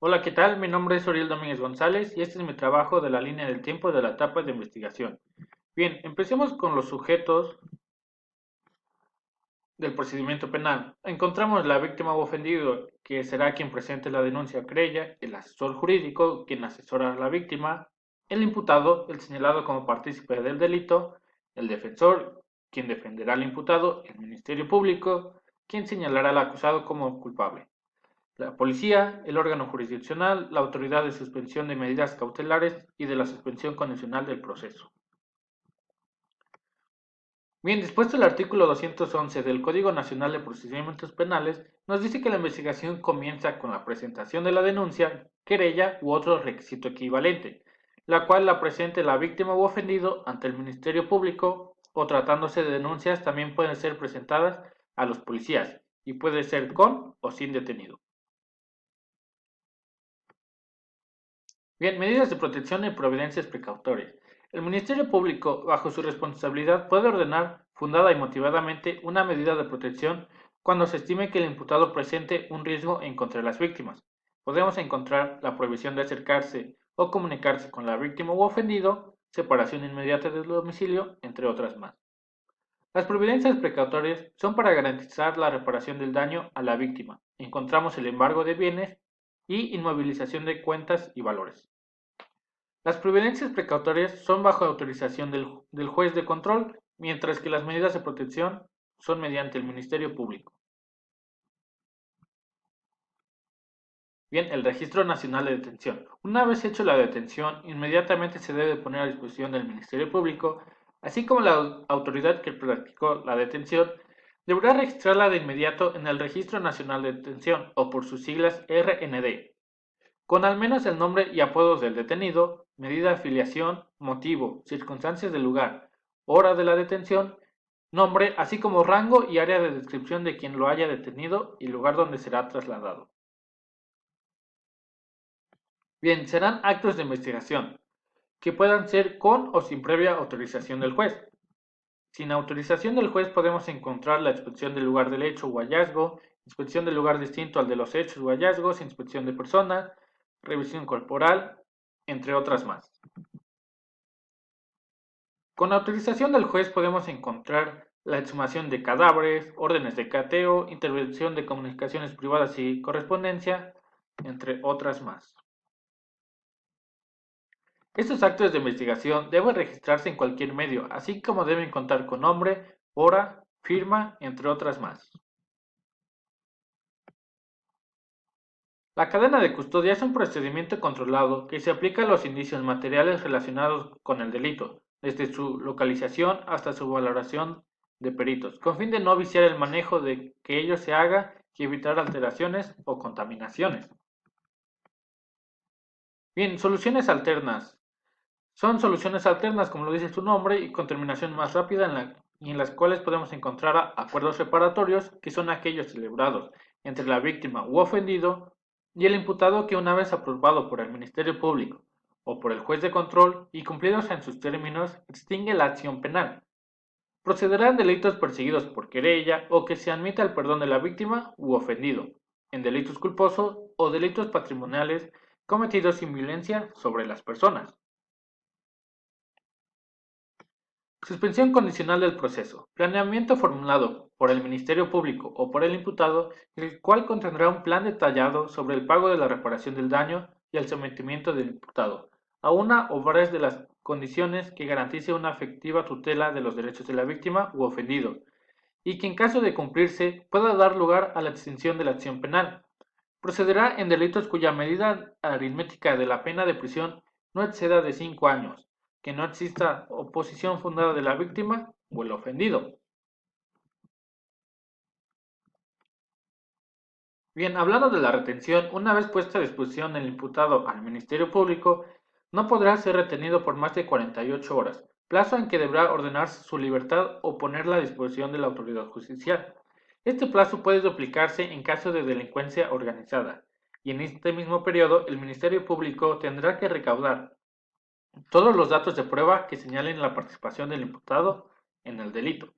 Hola, ¿qué tal? Mi nombre es Oriel Domínguez González y este es mi trabajo de la línea del tiempo de la etapa de investigación. Bien, empecemos con los sujetos del procedimiento penal. Encontramos la víctima o ofendido, que será quien presente la denuncia o querella, el asesor jurídico, quien asesora a la víctima, el imputado, el señalado como partícipe del delito, el defensor, quien defenderá al imputado, el Ministerio Público, quien señalará al acusado como culpable. La policía, el órgano jurisdiccional, la autoridad de suspensión de medidas cautelares y de la suspensión condicional del proceso. Bien, dispuesto el artículo 211 del Código Nacional de Procedimientos Penales, nos dice que la investigación comienza con la presentación de la denuncia, querella u otro requisito equivalente, la cual la presente la víctima u ofendido ante el Ministerio Público, o tratándose de denuncias también pueden ser presentadas a los policías y puede ser con o sin detenido. Bien, medidas de protección y providencias precautorias. El Ministerio Público, bajo su responsabilidad, puede ordenar, fundada y motivadamente, una medida de protección cuando se estime que el imputado presente un riesgo en contra de las víctimas. Podemos encontrar la prohibición de acercarse o comunicarse con la víctima u ofendido, separación inmediata del domicilio, entre otras más. Las providencias precautorias son para garantizar la reparación del daño a la víctima. Encontramos el embargo de bienes y inmovilización de cuentas y valores. Las providencias precautorias son bajo autorización del juez de control, mientras que las medidas de protección son mediante el Ministerio Público. Bien, el Registro Nacional de Detención. Una vez hecho la detención, inmediatamente se debe poner a disposición del Ministerio Público, así como la autoridad que practicó la detención, deberá registrarla de inmediato en el Registro Nacional de Detención, o por sus siglas RND, con al menos el nombre y apodos del detenido, medida de afiliación, motivo, circunstancias del lugar, hora de la detención, nombre, así como rango y área de descripción de quien lo haya detenido y lugar donde será trasladado. Bien, serán actos de investigación, que puedan ser con o sin previa autorización del juez. Sin autorización del juez podemos encontrar la inspección del lugar del hecho o hallazgo, inspección del lugar distinto al de los hechos o hallazgos, inspección de persona, revisión corporal, entre otras más. Con autorización del juez podemos encontrar la exhumación de cadáveres, órdenes de cateo, intervención de comunicaciones privadas y correspondencia, entre otras más. Estos actos de investigación deben registrarse en cualquier medio, así como deben contar con nombre, hora, firma, entre otras más. La cadena de custodia es un procedimiento controlado que se aplica a los indicios materiales relacionados con el delito, desde su localización hasta su valoración de peritos, con fin de no viciar el manejo de que ello se haga y evitar alteraciones o contaminaciones. Bien, soluciones alternas. Son soluciones alternas, como lo dice su nombre, y con terminación más rápida y en las cuales podemos encontrar acuerdos reparatorios, que son aquellos celebrados entre la víctima u ofendido y el imputado, que una vez aprobado por el Ministerio Público o por el juez de control y cumplidos en sus términos, extingue la acción penal. Procederán delitos perseguidos por querella o que se admita el perdón de la víctima u ofendido, en delitos culposos o delitos patrimoniales cometidos sin violencia sobre las personas. Suspensión condicional del proceso. Planeamiento formulado por el Ministerio Público o por el imputado, el cual contendrá un plan detallado sobre el pago de la reparación del daño y el sometimiento del imputado a una o varias de las condiciones que garantice una efectiva tutela de los derechos de la víctima u ofendido, y que en caso de cumplirse pueda dar lugar a la extinción de la acción penal. Procederá en delitos cuya medida aritmética de la pena de prisión no exceda de 5 años, que no exista oposición fundada de la víctima o el ofendido. Bien, hablando de la retención, una vez puesta a disposición el imputado al Ministerio Público, no podrá ser retenido por más de 48 horas, plazo en que deberá ordenarse su libertad o ponerla a disposición de la autoridad judicial. Este plazo puede duplicarse en caso de delincuencia organizada, y en este mismo periodo el Ministerio Público tendrá que recaudar todos los datos de prueba que señalen la participación del imputado en el delito.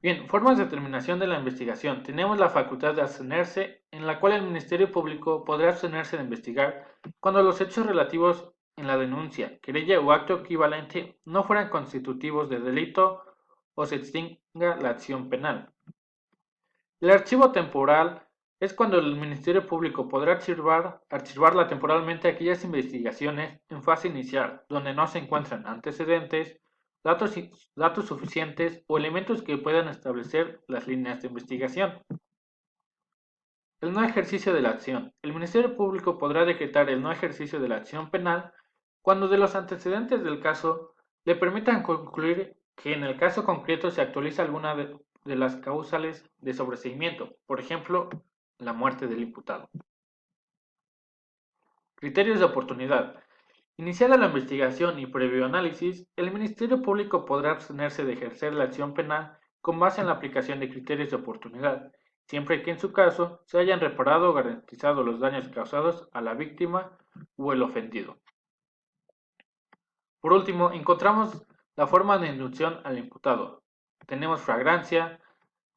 Bien, formas de terminación de la investigación. Tenemos la facultad de abstenerse, en la cual el Ministerio Público podrá abstenerse de investigar cuando los hechos relativos en la denuncia, querella o acto equivalente no fueran constitutivos de delito o se extinga la acción penal. El archivo temporal es cuando el Ministerio Público podrá archivarla temporalmente aquellas investigaciones en fase inicial, donde no se encuentran antecedentes, datos, datos suficientes o elementos que puedan establecer las líneas de investigación. El no ejercicio de la acción. El Ministerio Público podrá decretar el no ejercicio de la acción penal cuando de los antecedentes del caso le permitan concluir que en el caso concreto se actualiza alguna de las causales de sobreseimiento, por ejemplo, la muerte del imputado. Criterios de oportunidad. Iniciada la investigación y previo análisis, el Ministerio Público podrá abstenerse de ejercer la acción penal con base en la aplicación de criterios de oportunidad, siempre que en su caso se hayan reparado o garantizado los daños causados a la víctima o el ofendido. Por último, encontramos la forma de inducción al imputado. Tenemos flagrancia,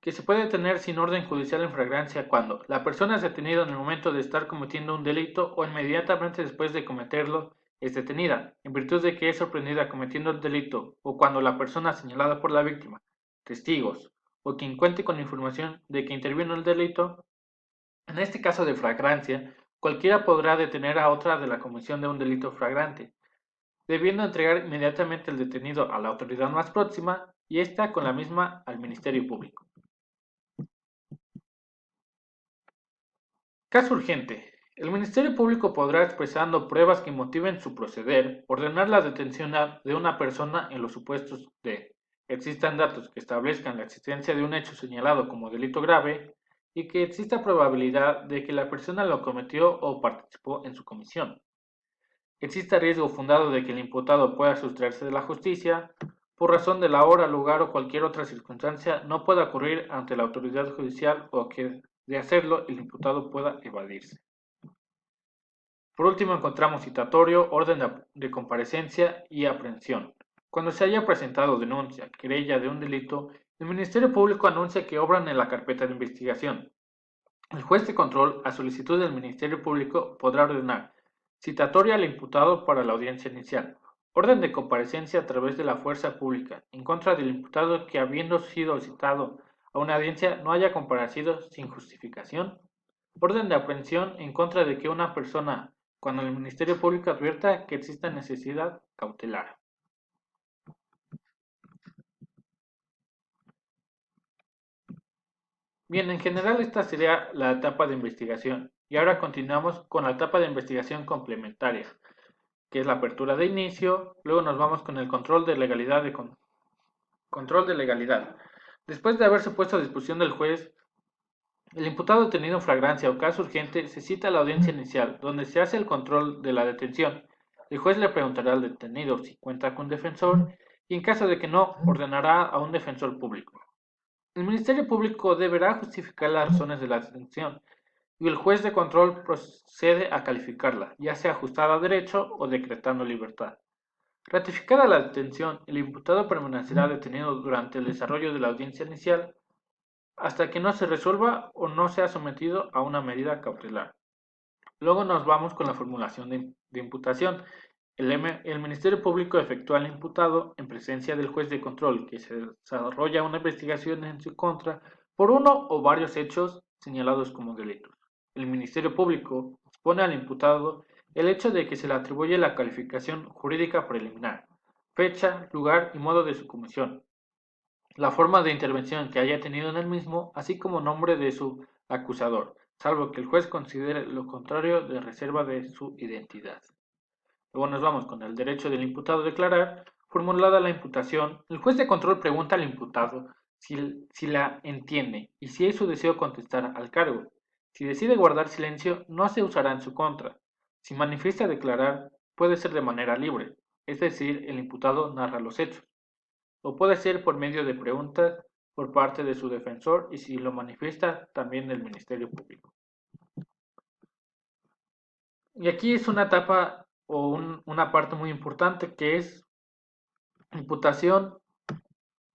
que se puede tener sin orden judicial en flagrancia cuando la persona es detenida en el momento de estar cometiendo un delito o inmediatamente después de cometerlo es detenida, en virtud de que es sorprendida cometiendo el delito, o cuando la persona señalada por la víctima, testigos, o quien cuente con información de que intervino el delito. En este caso de flagrancia, cualquiera podrá detener a otra de la comisión de un delito flagrante, debiendo entregar inmediatamente el detenido a la autoridad más próxima y ésta con la misma al Ministerio Público. Caso urgente. El Ministerio Público podrá, expresando pruebas que motiven su proceder, ordenar la detención de una persona en los supuestos de existan datos que establezcan la existencia de un hecho señalado como delito grave y que exista probabilidad de que la persona lo cometió o participó en su comisión. Exista riesgo fundado de que el imputado pueda sustraerse de la justicia, por razón de la hora, lugar o cualquier otra circunstancia, no pueda ocurrir ante la autoridad judicial o que, de hacerlo, el imputado pueda evadirse. Por último, encontramos citatorio, orden de comparecencia y aprehensión. Cuando se haya presentado denuncia, querella de un delito, el Ministerio Público anuncia que obran en la carpeta de investigación. El juez de control, a solicitud del Ministerio Público, podrá ordenar citatoria al imputado para la audiencia inicial, orden de comparecencia a través de la fuerza pública, en contra del imputado que, habiendo sido citado a una audiencia, no haya comparecido sin justificación, orden de aprehensión en contra de que una persona, cuando el Ministerio Público advierta que exista necesidad cautelar. Bien, en general esta sería la etapa de investigación y ahora continuamos con la etapa de investigación complementaria, que es la apertura de inicio, luego nos vamos con el control de legalidad. Control de legalidad. Después de haberse puesto a disposición del juez, el imputado detenido en flagrancia o caso urgente se cita a la audiencia inicial, donde se hace el control de la detención. El juez le preguntará al detenido si cuenta con defensor y en caso de que no, ordenará a un defensor público. El Ministerio Público deberá justificar las razones de la detención y el juez de control procede a calificarla, ya sea ajustada a derecho o decretando libertad. Ratificada la detención, el imputado permanecerá detenido durante el desarrollo de la audiencia inicial hasta que no se resuelva o no sea sometido a una medida cautelar. Luego nos vamos con la formulación de imputación. El Ministerio Público efectúa al imputado en presencia del juez de control que se desarrolla una investigación en su contra por uno o varios hechos señalados como delitos. El Ministerio Público expone al imputado el hecho de que se le atribuye la calificación jurídica preliminar, fecha, lugar y modo de su comisión, la forma de intervención que haya tenido en el mismo, así como nombre de su acusador, salvo que el juez considere lo contrario de reserva de su identidad. Luego nos vamos con el derecho del imputado a declarar. Formulada la imputación, el juez de control pregunta al imputado si la entiende y si es su deseo contestar al cargo. Si decide guardar silencio, no se usará en su contra. Si manifiesta declarar, puede ser de manera libre, es decir, el imputado narra los hechos, o puede ser por medio de preguntas por parte de su defensor y si lo manifiesta también del Ministerio Público. Y aquí es una etapa o una parte muy importante que es imputación.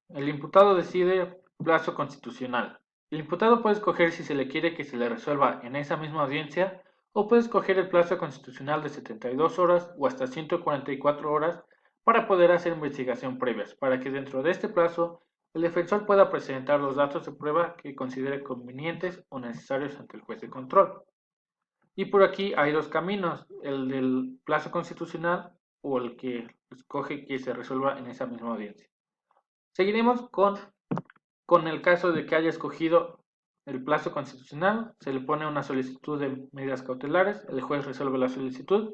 El imputado decide Plazo constitucional. El imputado puede escoger si se le quiere que se le resuelva en esa misma audiencia o puede escoger el plazo constitucional de 72 horas o hasta 144 horas para poder hacer investigación previas, para que dentro de este plazo el defensor pueda presentar los datos de prueba que considere convenientes o necesarios ante el juez de control. Y por aquí hay dos caminos, el del plazo constitucional o el que escoge que se resuelva en esa misma audiencia. Seguiremos con el caso de que haya escogido el plazo constitucional, se le pone una solicitud de medidas cautelares, el juez resuelve la solicitud,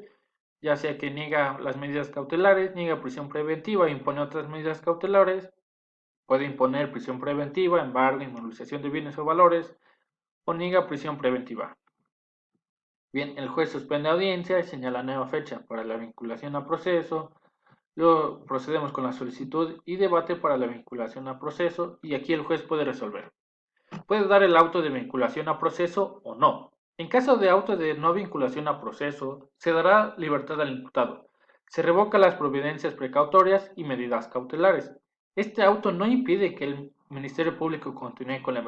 ya sea que niega las medidas cautelares, niega prisión preventiva, impone otras medidas cautelares, puede imponer prisión preventiva, embargo, inmovilización de bienes o valores, o niega prisión preventiva. Bien, el juez suspende audiencia y señala nueva fecha para la vinculación a proceso. Luego procedemos con la solicitud y debate para la vinculación a proceso y aquí el juez puede resolver. Puede dar el auto de vinculación a proceso o no. En caso de auto de no vinculación a proceso, se dará libertad al imputado. Se revoca las providencias precautorias y medidas cautelares. Este auto no impide que el Ministerio Público continúe con la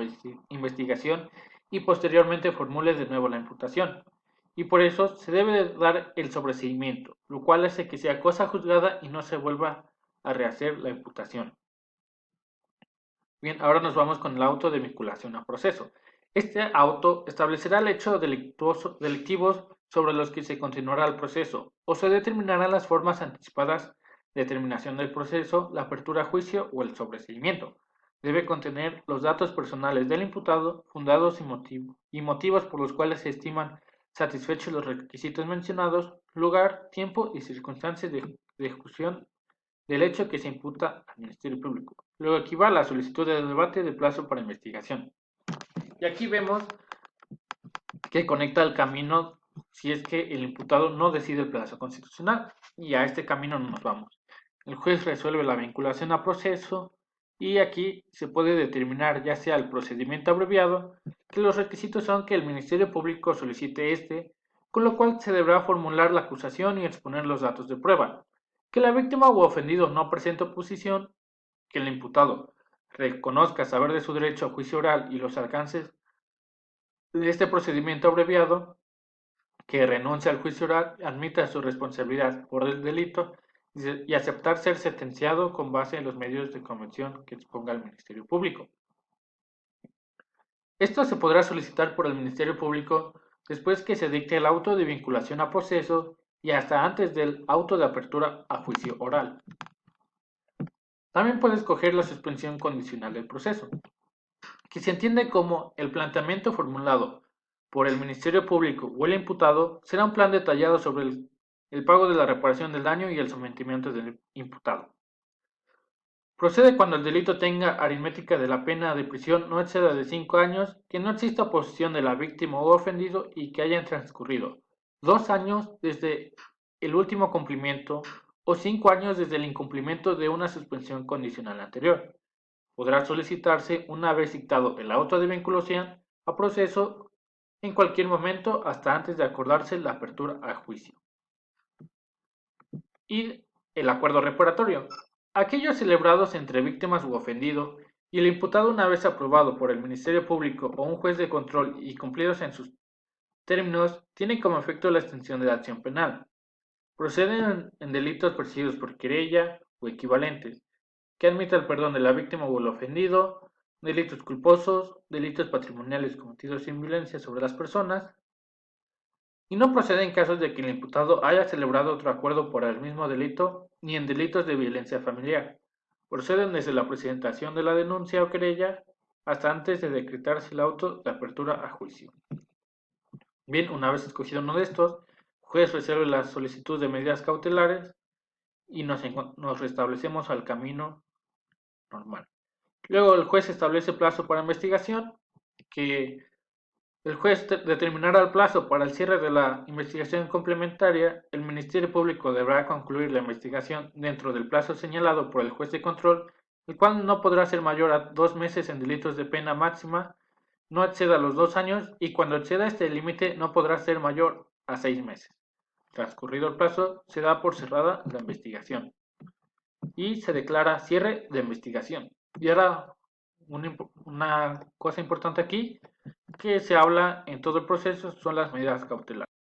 investigación y posteriormente formule de nuevo la imputación. Y por eso se debe dar el sobreseimiento, lo cual hace que sea cosa juzgada y no se vuelva a rehacer la imputación. Bien, ahora nos vamos con el auto de vinculación a proceso. Este auto establecerá el hecho delictivos sobre los que se continuará el proceso o se determinarán las formas anticipadas de terminación del proceso, la apertura a juicio o el sobreseimiento. Debe contener los datos personales del imputado, fundados y motivos por los cuales se estiman satisfechos los requisitos mencionados, lugar, tiempo y circunstancias de ejecución del hecho que se imputa al Ministerio Público. Luego aquí va la solicitud de debate de plazo para investigación. Y aquí vemos que conecta el camino si es que el imputado no decide el plazo constitucional. Y a este camino no nos vamos. El juez resuelve la vinculación a proceso y aquí se puede determinar ya sea el procedimiento abreviado, que los requisitos son que el Ministerio Público solicite este, con lo cual se deberá formular la acusación y exponer los datos de prueba, que la víctima u ofendido no presente oposición, que el imputado reconozca saber de su derecho a juicio oral y los alcances de este procedimiento abreviado, que renuncia al juicio oral, admita su responsabilidad por el delito y aceptar ser sentenciado con base en los medios de convención que exponga el Ministerio Público. Esto se podrá solicitar por el Ministerio Público después que se dicte el auto de vinculación a proceso y hasta antes del auto de apertura a juicio oral. También puede escoger la suspensión condicional del proceso, que se entiende como el planteamiento formulado por el Ministerio Público o el imputado será un plan detallado sobre el pago de la reparación del daño y el sometimiento del imputado. Procede cuando el delito tenga aritmética de la pena de prisión no exceda de 5 años, que no exista oposición de la víctima o ofendido y que hayan transcurrido 2 años desde el último cumplimiento o 5 años desde el incumplimiento de una suspensión condicional anterior. Podrá solicitarse una vez dictado el auto de vinculación a proceso en cualquier momento hasta antes de acordarse la apertura a juicio. Y el acuerdo reparatorio. Aquellos celebrados entre víctimas u ofendido y el imputado una vez aprobado por el Ministerio Público o un juez de control y cumplidos en sus términos, tienen como efecto la extinción de la acción penal. Proceden en delitos perseguidos por querella o equivalentes, que admita el perdón de la víctima o el ofendido, delitos culposos, delitos patrimoniales cometidos sin violencia sobre las personas, y no procede en casos de que el imputado haya celebrado otro acuerdo por el mismo delito ni en delitos de violencia familiar. Proceden desde la presentación de la denuncia o querella hasta antes de decretarse el auto de apertura a juicio. Bien, una vez escogido uno de estos, el juez resuelve la solicitud de medidas cautelares y nos restablecemos al camino normal. Luego el juez establece plazo para investigación, que el juez determinará el plazo para el cierre de la investigación complementaria. El Ministerio Público deberá concluir la investigación dentro del plazo señalado por el juez de control, el cual no podrá ser mayor a 2 meses en delitos de pena máxima, no exceda los 2 años y cuando exceda este límite no podrá ser mayor a 6 meses. Transcurrido el plazo, se da por cerrada la investigación y se declara cierre de investigación. Y ahora una cosa importante aquí que se habla en todo el proceso son las medidas cautelares.